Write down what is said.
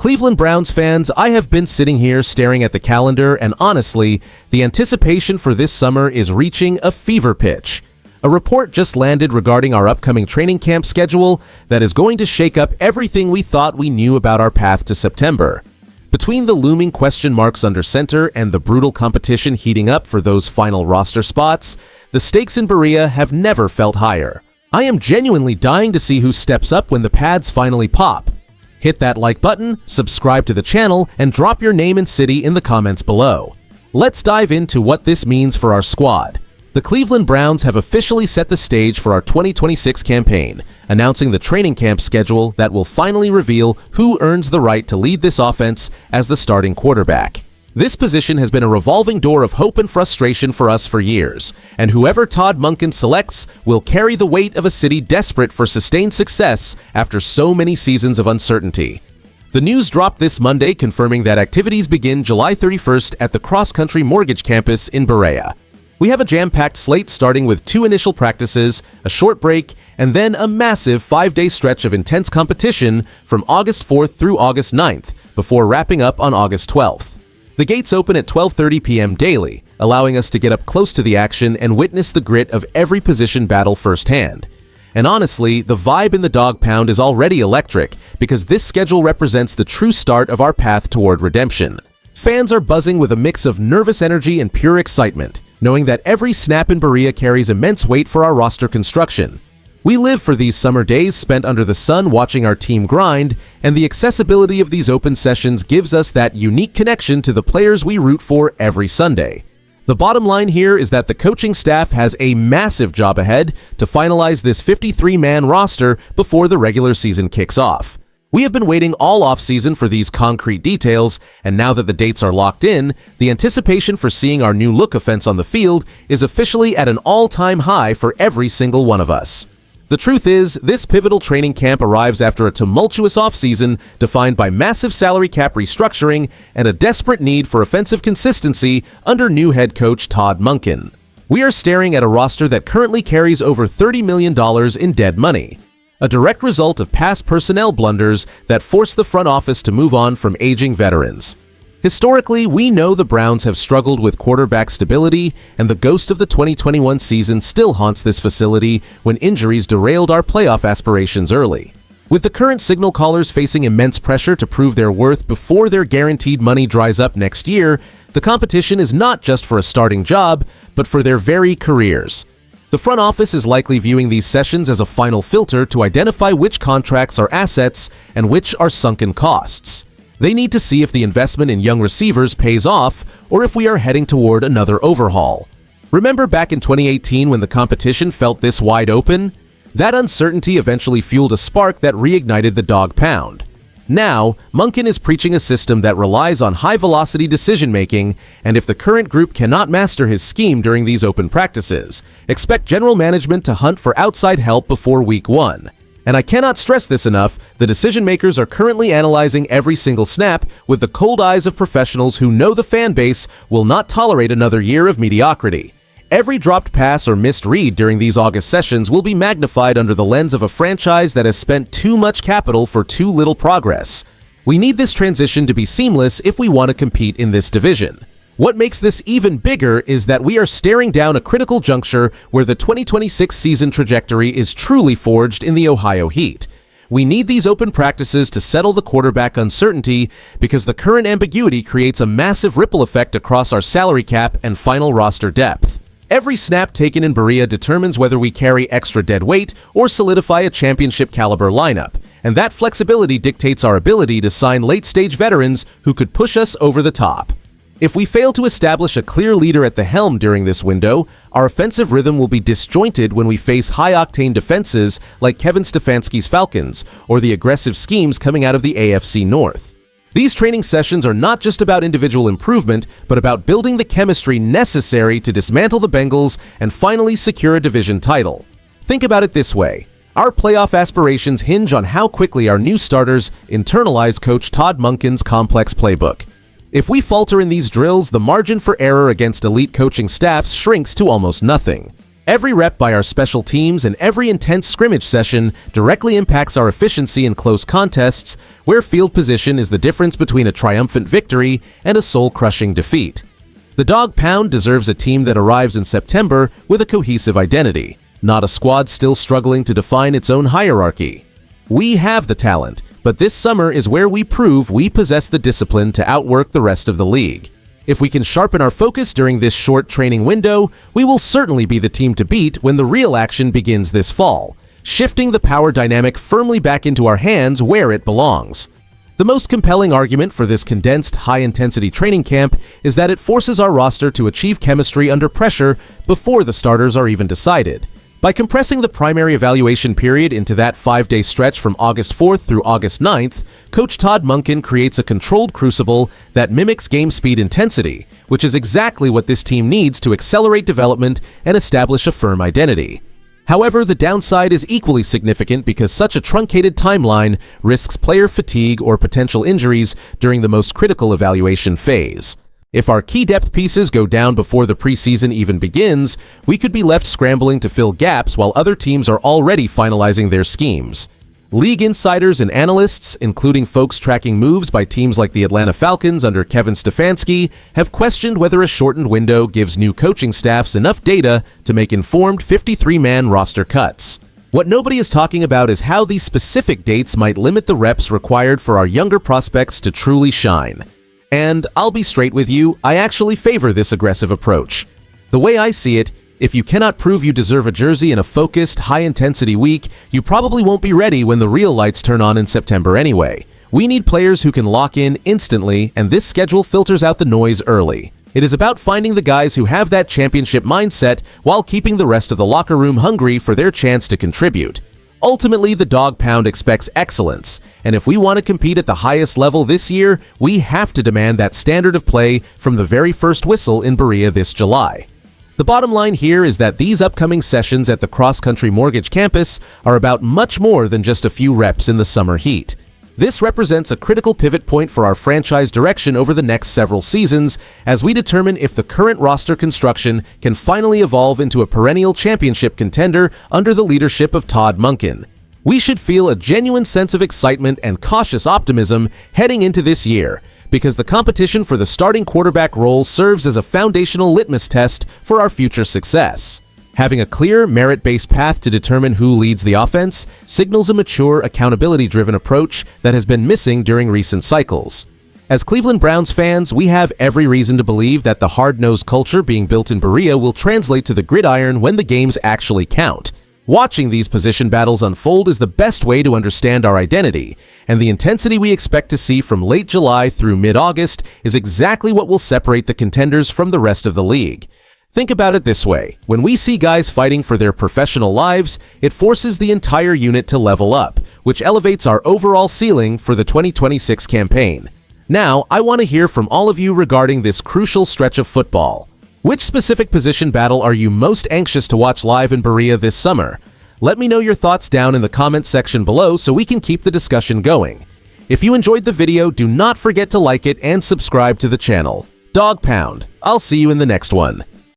Cleveland Browns fans, I have been sitting here staring at the calendar, and honestly, the anticipation for this summer is reaching a fever pitch. A report just landed regarding our upcoming training camp schedule that is going to shake up everything we thought we knew about our path to September. Between the looming question marks under center and the brutal competition heating up for those final roster spots, the stakes in Berea have never felt higher. I am genuinely dying to see who steps up when the pads finally pop. Hit that like button, subscribe to the channel, and drop your name and city in the comments below. Let's dive into what this means for our squad. The Cleveland Browns have officially set the stage for our 2026 campaign, announcing the training camp schedule that will finally reveal who earns the right to lead this offense as the starting quarterback. This position has been a revolving door of hope and frustration for us for years, and whoever Todd Monken selects will carry the weight of a city desperate for sustained success after so many seasons of uncertainty. The news dropped this Monday confirming that activities begin July 31st at the Cross Country Mortgage Campus in Berea. We have a jam-packed slate starting with 2 initial practices, a short break, and then a massive 5-day stretch of intense competition from August 4th through August 9th, before wrapping up on August 12th. The gates open at 12:30 p.m. daily, allowing us to get up close to the action and witness the grit of every position battle firsthand. And honestly, the vibe in the Dawg Pound is already electric, because this schedule represents the true start of our path toward redemption. Fans are buzzing with a mix of nervous energy and pure excitement, knowing that every snap in Berea carries immense weight for our roster construction. We live for these summer days spent under the sun watching our team grind, and the accessibility of these open sessions gives us that unique connection to the players we root for every Sunday. The bottom line here is that the coaching staff has a massive job ahead to finalize this 53-man roster before the regular season kicks off. We have been waiting all offseason for these concrete details, and now that the dates are locked in, the anticipation for seeing our new look offense on the field is officially at an all-time high for every single one of us. The truth is, this pivotal training camp arrives after a tumultuous offseason defined by massive salary cap restructuring and a desperate need for offensive consistency under new head coach Todd Monken. We are staring at a roster that currently carries over $30 million in dead money, a direct result of past personnel blunders that forced the front office to move on from aging veterans. Historically, we know the Browns have struggled with quarterback stability, and the ghost of the 2021 season still haunts this facility when injuries derailed our playoff aspirations early. With the current signal callers facing immense pressure to prove their worth before their guaranteed money dries up next year, the competition is not just for a starting job, but for their very careers. The front office is likely viewing these sessions as a final filter to identify which contracts are assets and which are sunken costs. They need to see if the investment in young receivers pays off or if we are heading toward another overhaul. Remember back in 2018 when the competition felt this wide open? That uncertainty eventually fueled a spark that reignited the Dawg Pound. Now, Monken is preaching a system that relies on high-velocity decision-making, and if the current group cannot master his scheme during these open practices, expect general management to hunt for outside help before Week 1. And I cannot stress this enough, the decision-makers are currently analyzing every single snap with the cold eyes of professionals who know the fan base will not tolerate another year of mediocrity. Every dropped pass or missed read during these August sessions will be magnified under the lens of a franchise that has spent too much capital for too little progress. We need this transition to be seamless if we want to compete in this division. What makes this even bigger is that we are staring down a critical juncture where the 2026 season trajectory is truly forged in the Ohio heat. We need these open practices to settle the quarterback uncertainty because the current ambiguity creates a massive ripple effect across our salary cap and final roster depth. Every snap taken in Berea determines whether we carry extra dead weight or solidify a championship-caliber lineup, and that flexibility dictates our ability to sign late-stage veterans who could push us over the top. If we fail to establish a clear leader at the helm during this window, our offensive rhythm will be disjointed when we face high-octane defenses like Kevin Stefanski's Falcons or the aggressive schemes coming out of the AFC North. These training sessions are not just about individual improvement, but about building the chemistry necessary to dismantle the Bengals and finally secure a division title. Think about it this way. Our playoff aspirations hinge on how quickly our new starters internalize Coach Todd Monken's complex playbook. If we falter in these drills, the margin for error against elite coaching staffs shrinks to almost nothing. Every rep by our special teams and every intense scrimmage session directly impacts our efficiency in close contests, where field position is the difference between a triumphant victory and a soul-crushing defeat. The Dawg Pound deserves a team that arrives in September with a cohesive identity, not a squad still struggling to define its own hierarchy. We have the talent, but this summer is where we prove we possess the discipline to outwork the rest of the league. If we can sharpen our focus during this short training window, we will certainly be the team to beat when the real action begins this fall, shifting the power dynamic firmly back into our hands where it belongs. The most compelling argument for this condensed, high-intensity training camp is that it forces our roster to achieve chemistry under pressure before the starters are even decided. By compressing the primary evaluation period into that 5-day stretch from August 4th through August 9th, Coach Todd Monken creates a controlled crucible that mimics game speed intensity, which is exactly what this team needs to accelerate development and establish a firm identity. However, the downside is equally significant because such a truncated timeline risks player fatigue or potential injuries during the most critical evaluation phase. If our key depth pieces go down before the preseason even begins, we could be left scrambling to fill gaps while other teams are already finalizing their schemes. League insiders and analysts, including folks tracking moves by teams like the Atlanta Falcons under Kevin Stefanski, have questioned whether a shortened window gives new coaching staffs enough data to make informed 53-man roster cuts. What nobody is talking about is how these specific dates might limit the reps required for our younger prospects to truly shine. And I'll be straight with you, I actually favor this aggressive approach. The way I see it, if you cannot prove you deserve a jersey in a focused, high-intensity week, you probably won't be ready when the real lights turn on in September anyway. We need players who can lock in instantly, and this schedule filters out the noise early. It is about finding the guys who have that championship mindset while keeping the rest of the locker room hungry for their chance to contribute. Ultimately, the Dawg Pound expects excellence, and if we want to compete at the highest level this year, we have to demand that standard of play from the very first whistle in Berea this July. The bottom line here is that these upcoming sessions at the Cross Country Mortgage campus are about much more than just a few reps in the summer heat. This represents a critical pivot point for our franchise direction over the next several seasons as we determine if the current roster construction can finally evolve into a perennial championship contender under the leadership of Todd Monken. We should feel a genuine sense of excitement and cautious optimism heading into this year, because the competition for the starting quarterback role serves as a foundational litmus test for our future success. Having a clear, merit-based path to determine who leads the offense signals a mature, accountability-driven approach that has been missing during recent cycles. As Cleveland Browns fans, we have every reason to believe that the hard-nosed culture being built in Berea will translate to the gridiron when the games actually count. Watching these position battles unfold is the best way to understand our identity, and the intensity we expect to see from late July through mid-August is exactly what will separate the contenders from the rest of the league. Think about it this way, when we see guys fighting for their professional lives, it forces the entire unit to level up, which elevates our overall ceiling for the 2026 campaign. Now, I want to hear from all of you regarding this crucial stretch of football. Which specific position battle are you most anxious to watch live in Berea this summer? Let me know your thoughts down in the comments section below so we can keep the discussion going. If you enjoyed the video, do not forget to like it and subscribe to the channel. Dawg Pound. I'll see you in the next one.